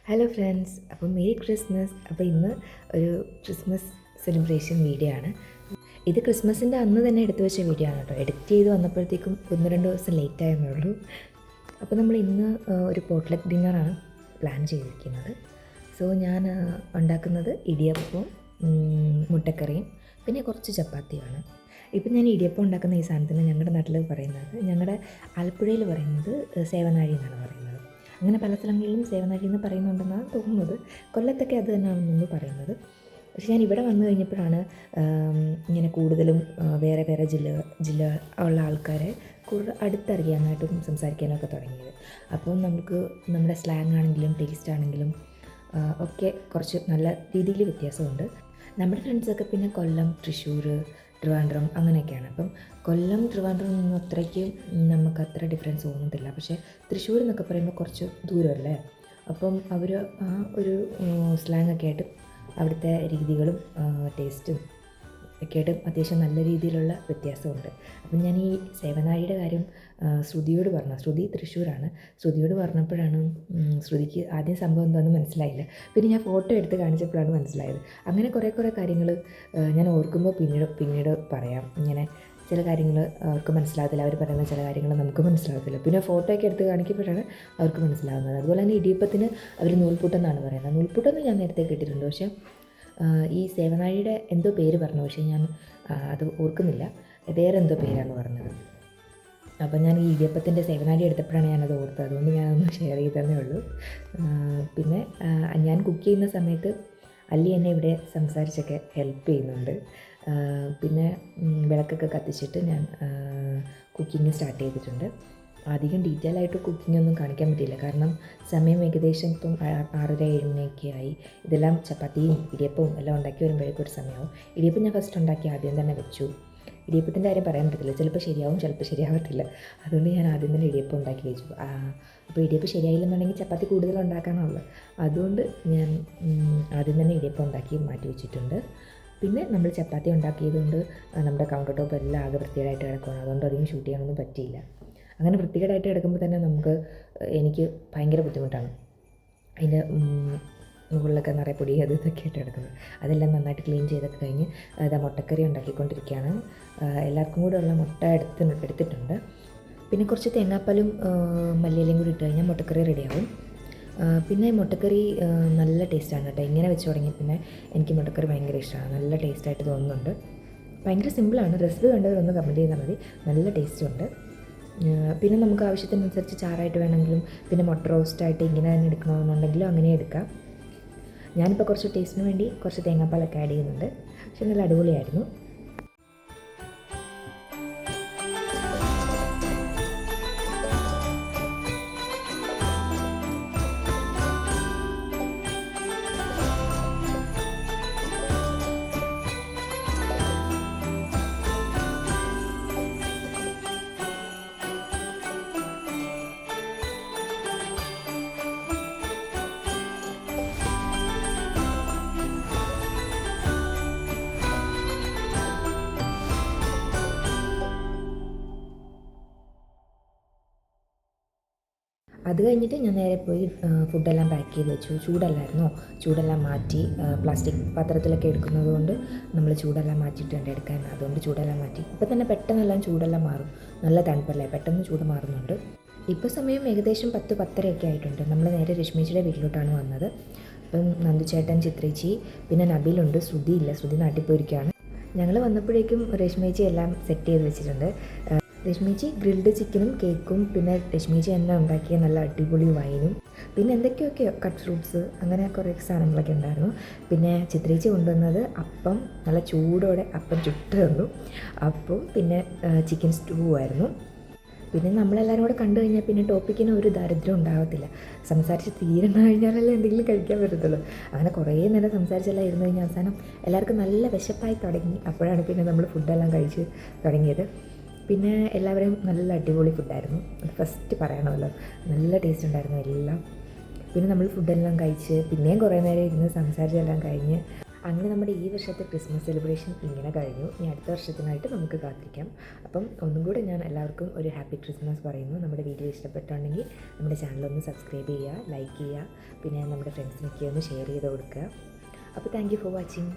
Hello friends, അപ്പോൾ merry Christmas. അപ്പോൾ ഇന്ന് ഒരു ക്രിസ്മസ് സെലിബ്രേഷൻ വീഡിയോ ആണ്. ഇത് ക്രിസ്മസിൻ്റെ അന്ന് തന്നെ എടുത്തു വെച്ച വീഡിയോ ആണ് കേട്ടോ. എഡിറ്റ് ചെയ്ത് വന്നപ്പോഴത്തേക്കും 1-2 ദിവസം ലേറ്റായെന്നേ ഉള്ളൂ. അപ്പോൾ നമ്മൾ ഇന്ന് ഒരു പോട്ട്ലക്ക് ഡിന്നറാണ് പ്ലാൻ ചെയ്തിരിക്കുന്നത്. സോ ഞാൻ ഉണ്ടാക്കുന്നത് ഇടിയപ്പവും മുട്ടക്കറിയും പിന്നെ കുറച്ച് ചപ്പാത്തിയാണ്. ഇപ്പം ഞാൻ ഇടിയപ്പം ഉണ്ടാക്കുന്ന ഈ സാധനത്തിന് ഞങ്ങളുടെ നാട്ടിൽ പറയുന്നത്, ഞങ്ങളുടെ ആലപ്പുഴയിൽ പറയുന്നത് സേവനാഴി എന്നാണ് പറയുന്നത്. അങ്ങനെ പല സ്ഥലങ്ങളിലും സേവനാഴി എന്ന് പറയുന്നുണ്ടെന്നാണ് തോന്നുന്നത്. കൊല്ലത്തൊക്കെ അത് തന്നെയാണെന്ന് പറയുന്നത്. പക്ഷെ ഞാൻ ഇവിടെ വന്നു കഴിഞ്ഞപ്പോഴാണ് ഇങ്ങനെ കൂടുതലും വേറെ വേറെ ജില്ല ഉള്ള ആൾക്കാരെ കൂടുതൽ അടുത്തറിയാനായിട്ടും സംസാരിക്കാനൊക്കെ തുടങ്ങിയത്. അപ്പം നമുക്ക് നമ്മുടെ സ്ലാങ് ആണെങ്കിലും ടേസ്റ്റ് ആണെങ്കിലും ഒക്കെ കുറച്ച് നല്ല രീതിയിൽ വ്യത്യാസമുണ്ട്. നമ്മുടെ ഫ്രണ്ട്സൊക്കെ പിന്നെ കൊല്ലം, തൃശ്ശൂർ, ട്രിവാൻഡ്രം അങ്ങനെയൊക്കെയാണ്. അപ്പം കൊല്ലം, ട്രിവാൻഡ്രം നിന്നും അത്രയ്ക്ക് നമുക്ക് അത്ര ഡിഫറൻസ് തോന്നത്തില്ല. പക്ഷേ തൃശ്ശൂർ എന്നൊക്കെ പറയുമ്പോൾ കുറച്ച് ദൂരമല്ലേ. അപ്പം അവർ ആ ഒരു സ്ലാങ്ങൊക്കെ ആയിട്ട് അവിടുത്തെ രീതികളും ടേസ്റ്റും ഒക്കെ ആയിട്ട് അത്യാവശ്യം നല്ല രീതിയിലുള്ള വ്യത്യാസമുണ്ട്. അപ്പം ഞാൻ ഈ സേവനാഴിയുടെ കാര്യം ശ്രുതിയോട് പറഞ്ഞു. ശ്രുതി തൃശ്ശൂരാണ്. ശ്രുതിയോട് പറഞ്ഞപ്പോഴാണ് ശ്രുതിക്ക് ആദ്യം സംഭവം എന്താണെന്ന് മനസ്സിലായില്ല. പിന്നെ ഞാൻ ഫോട്ടോ എടുത്ത് കാണിച്ചപ്പോഴാണ് മനസ്സിലായത്. അങ്ങനെ കുറേ കാര്യങ്ങൾ ഞാൻ ഓർക്കുമ്പോൾ പിന്നീട് പറയാം. ഇങ്ങനെ ചില കാര്യങ്ങൾ അവർക്ക് മനസ്സിലാകത്തില്ല, അവർ പറയുന്ന ചില കാര്യങ്ങൾ നമുക്ക് മനസ്സിലാകത്തില്ല. പിന്നെ ഫോട്ടോയൊക്കെ എടുത്ത് കാണിക്കുമ്പോഴാണ് അവർക്ക് മനസ്സിലാകുന്നത്. അതുപോലെ തന്നെ ഇടിയപ്പത്തിന് അവർ നൂൽപുട്ടെന്നാണ് പറയുന്നത്. നൂൽപുട്ടെന്ന് ഞാൻ നേരത്തെ കേട്ടിട്ടുണ്ട്. പക്ഷേ ഈ സേവനാഴിയുടെ എന്തോ പേര് പറഞ്ഞു, പക്ഷേ ഞാൻ അത് ഓർക്കുന്നില്ല. വേറെ എന്തോ പേരാണ് പറഞ്ഞത്. അപ്പം ഞാൻ ഈ ഇടിയപ്പത്തിൻ്റെ സേവനാഴി എടുത്തപ്പോഴാണ് ഞാനത് ഓർത്തത്. അതുകൊണ്ട് ഞാനൊന്ന് ഷെയർ ചെയ്തതേ ഉള്ളൂ. പിന്നെ ഞാൻ കുക്ക് ചെയ്യുന്ന സമയത്ത് അല്ലി എന്നെ ഇവിടെ സംസാരിച്ചൊക്കെ ഹെൽപ്പ് ചെയ്യുന്നുണ്ട്. പിന്നെ വിളക്കൊക്കെ കത്തിച്ചിട്ട് ഞാൻ കുക്കിംഗ് സ്റ്റാർട്ട് ചെയ്തിട്ടുണ്ട്. അധികം ഡീറ്റെയിൽ ആയിട്ട് കുക്കിംഗ് ഒന്നും കാണിക്കാൻ പറ്റിയില്ല, കാരണം സമയം ഏകദേശം ഇപ്പം 6:30-7 മണിയൊക്കെ ആയി. ഇതെല്ലാം ചപ്പാത്തിയും ഇടിയപ്പവും എല്ലാം ഉണ്ടാക്കി വരുമ്പോഴേക്കും ഒരു സമയമാവും. ഇടിയപ്പം ഞാൻ ഫസ്റ്റ് ഉണ്ടാക്കി ആദ്യം തന്നെ വെച്ചു. ഇടിയപ്പത്തിൻ്റെ കാര്യം പറയാൻ പറ്റത്തില്ല, ചിലപ്പോൾ ശരിയാവും, ചിലപ്പോൾ ശരിയാവത്തില്ല. അതുകൊണ്ട് ഞാൻ ആദ്യം തന്നെ ഇടിയപ്പം ഉണ്ടാക്കി വെച്ചു. അപ്പോൾ ഇടിയപ്പം ശരിയായില്ലെന്നുണ്ടെങ്കിൽ ചപ്പാത്തി കൂടുതൽ ഉണ്ടാക്കാനുള്ളത്. അതുകൊണ്ട് ഞാൻ ആദ്യം തന്നെ ഇടിയപ്പം ഉണ്ടാക്കി മാറ്റി വെച്ചിട്ടുണ്ട്. പിന്നെ നമ്മൾ ചപ്പാത്തി ഉണ്ടാക്കിയതുകൊണ്ട് നമ്മുടെ കൗണ്ടർ ടോപ്പ് എല്ലാം ആകെ വൃത്തികേടായിട്ട് കിടക്കുകയാണ്. അതുകൊണ്ട് അധികം ഷൂട്ട് ചെയ്യാനൊന്നും പറ്റിയില്ല. അങ്ങനെ വൃത്തികേടായിട്ട് കിടക്കുമ്പോൾ തന്നെ എനിക്ക് ഭയങ്കര ബുദ്ധിമുട്ടാണ്. അതിൻ്റെ മുകളിലൊക്കെ നിറയെ പൊടി അത് ഇതൊക്കെ ആയിട്ട് കിടക്കുന്നത്. അതെല്ലാം നന്നായിട്ട് ക്ലീൻ ചെയ്തൊക്കെ കഴിഞ്ഞ് മുട്ടക്കറി ഉണ്ടാക്കിക്കൊണ്ടിരിക്കുകയാണ്. എല്ലാവർക്കും കൂടെ ഉള്ള മുട്ട എടുത്തിട്ടുണ്ട്. പിന്നെ കുറച്ച് തേങ്ങാപ്പാലും മല്ലിയിലയും കൂടി ഇട്ട് കഴിഞ്ഞാൽ മുട്ടക്കറി റെഡിയാവും. പിന്നെ മുട്ടക്കറി നല്ല ടേസ്റ്റാണ് കേട്ടോ. ഇങ്ങനെ വെച്ച് തുടങ്ങി പിന്നെ എനിക്ക് മുട്ടക്കറി ഭയങ്കര ഇഷ്ടമാണ്. നല്ല ടേസ്റ്റായിട്ട് തോന്നുന്നുണ്ട്. ഭയങ്കര സിമ്പിളാണ്. റെസിപ്പി കണ്ടവരൊന്ന് കമൻറ്റ് ചെയ്താൽ മതി. നല്ല ടേസ്റ്റുണ്ട്. പിന്നെ നമുക്ക് ആവശ്യത്തിനനുസരിച്ച് ചാറായിട്ട് വേണമെങ്കിലും പിന്നെ മുട്ട റോസ്റ്റായിട്ട് ഇങ്ങനെ തന്നെ എടുക്കണമെന്നുണ്ടെങ്കിലും അങ്ങനെ എടുക്കാം. ഞാനിപ്പോൾ കുറച്ച് ടേസ്റ്റിന് വേണ്ടി കുറച്ച് തേങ്ങാപ്പാലൊക്കെ ആഡ് ചെയ്യുന്നുണ്ട്. പക്ഷെ നല്ല അടിപൊളിയായിരുന്നു. അത് കഴിഞ്ഞിട്ട് ഞാൻ നേരെ പോയി ഫുഡെല്ലാം പാക്ക് ചെയ്ത് വെച്ചു. ചൂടെല്ലാം മാറ്റി. പ്ലാസ്റ്റിക് പാത്രത്തിലൊക്കെ എടുക്കുന്നത് കൊണ്ട് നമ്മൾ ചൂടെല്ലാം മാറ്റിയിട്ടുണ്ട് എടുക്കാൻ. അതുകൊണ്ട് ചൂടെല്ലാം മാറ്റി. ഇപ്പോൾ തന്നെ പെട്ടെന്നെല്ലാം ചൂടെല്ലാം മാറും. നല്ല തണുപ്പല്ലേ, പെട്ടെന്ന് ചൂട് മാറുന്നുണ്ട്. ഇപ്പോൾ സമയം ഏകദേശം 10-10:30 ആയിട്ടുണ്ട്. നമ്മൾ നേരെ രശ്മീച്ചിയുടെ വീട്ടിലോട്ടാണ് വന്നത്. അപ്പം നന്ദുചേട്ടൻ, ചിത്രേച്ചി, പിന്നെ നബീലുണ്ട്. ശ്രുതിയില്ല, ശ്രുതി നാട്ടിൽ പോയിരിക്കുകയാണ്. ഞങ്ങൾ വന്നപ്പോഴേക്കും രശ്മീച്ചി എല്ലാം സെറ്റ് ചെയ്ത് വെച്ചിട്ടുണ്ട്. രശ്മീച്ചി ഗ്രിൽഡ് ചിക്കനും കേക്കും പിന്നെ രശ്മീച്ചി തന്നെ ഉണ്ടാക്കിയ നല്ല അടിപൊളി വൈനും പിന്നെ എന്തൊക്കെയൊക്കെയോ കട്ട് ഫ്രൂട്ട്സ് അങ്ങനെ കുറേ സാധനങ്ങളൊക്കെ ഉണ്ടായിരുന്നു. പിന്നെ ചിത്രേച്ചി കൊണ്ടുവന്നത് അപ്പം, നല്ല ചൂടോടെ അപ്പം ചുട്ട് തന്നു. അപ്പം പിന്നെ ചിക്കൻ സ്റ്റൂ ആയിരുന്നു. പിന്നെ നമ്മളെല്ലാവരും കൂടെ കണ്ടു കഴിഞ്ഞാൽ പിന്നെ ടോപ്പിക്കിന് ഒരു ദരിദ്രം ഉണ്ടാകത്തില്ല. സംസാരിച്ച് തീരണം കഴിഞ്ഞാലല്ലേ എന്തെങ്കിലും കഴിക്കാൻ പറ്റത്തുള്ളൂ. അങ്ങനെ കുറേ നേരം സംസാരിച്ചെല്ലാം ഇരുന്ന് കഴിഞ്ഞാൽ അവസാനം എല്ലാവർക്കും നല്ല വിശപ്പായി തുടങ്ങി. അപ്പോഴാണ് പിന്നെ നമ്മൾ ഫുഡെല്ലാം കഴിച്ച് തുടങ്ങിയത്. പിന്നെ എല്ലാവരെയും നല്ല അടിപൊളി ഫുഡായിരുന്നു. അത് ഫസ്റ്റ് പറയണമല്ലോ, നല്ല ടേസ്റ്റ് ഉണ്ടായിരുന്നു എല്ലാം. പിന്നെ നമ്മൾ ഫുഡെല്ലാം കഴിച്ച് പിന്നെയും കുറേ നേരം ഇരുന്ന് സംസാരിച്ചെല്ലാം കഴിഞ്ഞ് അങ്ങനെ നമ്മുടെ ഈ വർഷത്തെ ക്രിസ്മസ് സെലിബ്രേഷൻ ഇങ്ങനെ കഴിഞ്ഞു. ഇനി അടുത്ത വർഷത്തിനായിട്ട് നമുക്ക് കാത്തിരിക്കാം. അപ്പം ഒന്നും കൂടെ ഞാൻ എല്ലാവർക്കും ഒരു ഹാപ്പി ക്രിസ്മസ് പറയുന്നു. നമ്മുടെ വീഡിയോ ഇഷ്ടപ്പെട്ടുണ്ടെങ്കിൽ നമ്മുടെ ചാനലൊന്ന് സബ്സ്ക്രൈബ് ചെയ്യുക, ലൈക്ക് ചെയ്യുക, പിന്നെ നമ്മുടെ ഫ്രണ്ട്സിനൊക്കെ ഒന്ന് ഷെയർ ചെയ്ത് കൊടുക്കുക. അപ്പോൾ താങ്ക് യു ഫോർ വാച്ചിങ്.